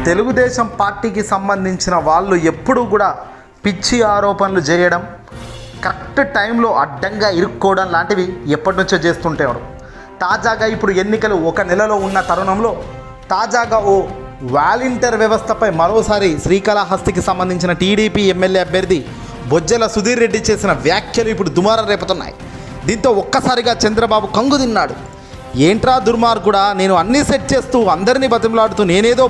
తెలుగుదేశం పార్టీకి సంబంధించిన వాళ్ళు ఎప్పుడూ కూడా పిచ్చి ఆరోపణలు చేయడం, కరెక్ట్ టైంలో అడ్డంగా ఇరుక్కోవడం లాంటివి ఎప్పటి నుంచో చేస్తుంటేవాడు. తాజాగా ఇప్పుడు ఎన్నికలు ఒక నెలలో ఉన్న తరుణంలో తాజాగా ఓ వాలంటీర్ వ్యవస్థపై మరోసారి శ్రీకాళహస్తికి సంబంధించిన టీడీపీ ఎమ్మెల్యే అభ్యర్థి బొజ్జల సుధీర్ రెడ్డి చేసిన వ్యాఖ్యలు ఇప్పుడు దుమారం రేపుతున్నాయి. దీంతో ఒక్కసారిగా చంద్రబాబు కంగు తిన్నాడు. ఏంట్రా దుర్మార్గుడా, నేను అన్నీ సెట్ చేస్తూ అందరినీ బతిమలాడుతూ నేనేదో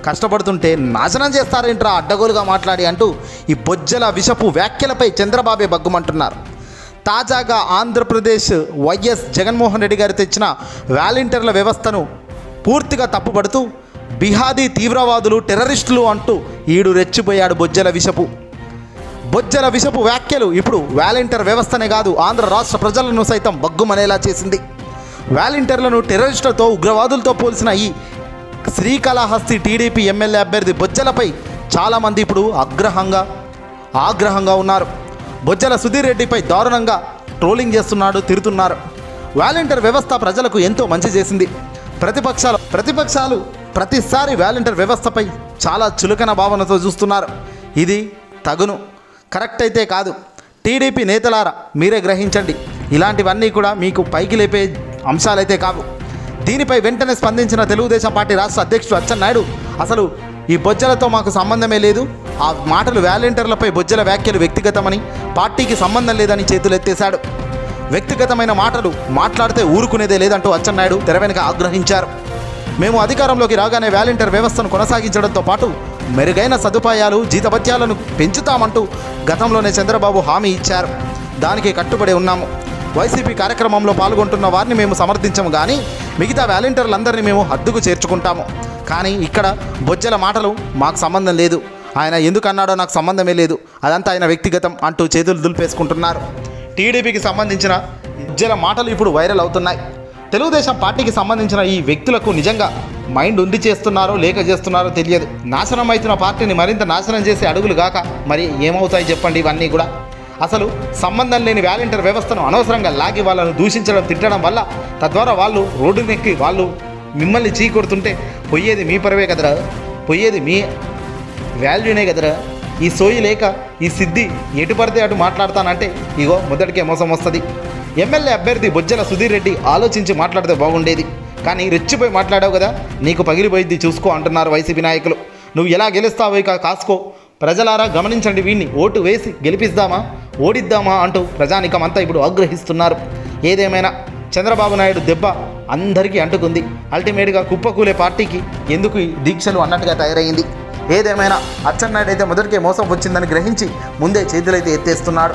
కష్టపడుతుంటే నాశనం చేస్తారేంట్రా అడ్డగోలుగా మాట్లాడి అంటూ ఈ బొజ్జల విషపు వ్యాఖ్యలపై చంద్రబాబే బగ్గుమంటున్నారు. తాజాగా ఆంధ్రప్రదేశ్ వైఎస్ జగన్మోహన్ రెడ్డి గారు తెచ్చిన వాలంటీర్ల వ్యవస్థను పూర్తిగా తప్పుపడుతూ బిహాదీ తీవ్రవాదులు, టెర్రరిస్టులు అంటూ ఈడు రెచ్చిపోయాడు బొజ్జల విషపు వ్యాఖ్యలు ఇప్పుడు వాలంటీర్ వ్యవస్థనే కాదు ఆంధ్ర రాష్ట్ర ప్రజలను సైతం బగ్గుమనేలా చేసింది. వాలంటీర్లను టెర్రరిస్టులతో, ఉగ్రవాదులతో పోల్చిన ఈ శ్రీకాళహస్తి టీడీపీ ఎమ్మెల్యే అభ్యర్థి బొజ్జలపై చాలామంది ఇప్పుడు ఆగ్రహంగా ఉన్నారు. బొజ్జల సుధీర్ రెడ్డిపై దారుణంగా ట్రోలింగ్ చేస్తున్నాడు, తిడుతున్నారు. వాలంటీర్ వ్యవస్థ ప్రజలకు ఎంతో మంచి చేసింది. ప్రతిపక్షాలు ప్రతిసారి వాలంటీర్ వ్యవస్థపై చాలా చులకన భావనతో చూస్తున్నారు. ఇది తగును, కరెక్ట్ అయితే కాదు. టీడీపీ నేతలారా మీరే గ్రహించండి, ఇలాంటివన్నీ కూడా మీకు పైకి లేపే అంశాలైతే కావు. దీనిపై వెంటనే స్పందించిన తెలుగుదేశం పార్టీ రాష్ట్ర అధ్యక్షుడు అచ్చెన్నాయుడు అసలు ఈ బొజ్జలతో మాకు సంబంధమే లేదు, ఆ మాటలు వాలంటీర్లపై బొజ్జల వ్యాఖ్యలు వ్యక్తిగతమని, పార్టీకి సంబంధం లేదని చేతులెత్తేశాడు. వ్యక్తిగతమైన మాటలు మాట్లాడితే ఊరుకునేదే లేదంటూ అచ్చెన్నాయుడు తెర వెనుక ఆగ్రహించారు. మేము అధికారంలోకి రాగానే వాలంటీర్ వ్యవస్థను కొనసాగించడంతో పాటు మెరుగైన సదుపాయాలు, జీతభత్యాలను పెంచుతామంటూ గతంలోనే చంద్రబాబు హామీ ఇచ్చారు. దానికి కట్టుబడి ఉన్నాము. వైసీపీ కార్యక్రమంలో పాల్గొంటున్న వారిని మేము సమర్థించము, కానీ మిగతా వాలంటీర్లందరినీ మేము హద్దుకు చేర్చుకుంటాము. కానీ ఇక్కడ బొజ్జల మాటలు మాకు సంబంధం లేదు, ఆయన ఎందుకన్నాడో నాకు సంబంధమే లేదు, అదంతా ఆయన వ్యక్తిగతం అంటూ చేతులు దులిపేసుకుంటున్నారు. టీడీపీకి సంబంధించిన బొజ్జల మాటలు ఇప్పుడు వైరల్ అవుతున్నాయి. తెలుగుదేశం పార్టీకి సంబంధించిన ఈ వ్యక్తులకు నిజంగా మైండ్ ఉండి చేస్తున్నారో లేక చేస్తున్నారో తెలియదు. నాశనం అవుతున్న పార్టీని మరింత నాశనం చేసే అడుగులు గాక మరి ఏమవుతాయి చెప్పండి. ఇవన్నీ కూడా అసలు సంబంధం లేని వాలంటీర్ వ్యవస్థను అనవసరంగా లాగి వాళ్ళను దూషించడం, తిట్టడం వల్ల తద్వారా వాళ్ళు రోడ్డునెక్కి వాళ్ళు మిమ్మల్ని చీకొడుతుంటే పోయేది మీ పరవే కదరా, పోయేది మీ వాల్యూనే కదరా. ఈ సోయి లేక ఈ సిద్ధి ఎటు పడితే అటు మాట్లాడతానంటే ఇగో మొదటికే మోసం వస్తుంది. ఎమ్మెల్యే అభ్యర్థి బొజ్జల సుధీర్ రెడ్డి ఆలోచించి మాట్లాడితే బాగుండేది, కానీ రెచ్చిపోయి మాట్లాడావు కదా, నీకు పగిలిపోయింది చూసుకో అంటున్నారు వైసీపీ నాయకులు. నువ్వు ఎలా గెలుస్తావో ఇక కాసుకో, ప్రజలారా గమనించండి, వీడిని ఓటు వేసి గెలిపిద్దామా ఓడిద్దామా అంటూ ప్రజానికం అంతా ఇప్పుడు ఆగ్రహిస్తున్నారు. ఏదేమైనా చంద్రబాబు నాయుడు దెబ్బ అందరికీ అంటుకుంది. అల్టిమేట్గా కుప్పకూలే పార్టీకి ఎందుకు ఈ దీక్షలు అన్నట్టుగా తయారైంది. ఏదేమైనా అచ్చెన్నాయుడు అయితే మొదటికే మోసం వచ్చిందని గ్రహించి ముందే చేతులైతే ఎత్తేస్తున్నాడు.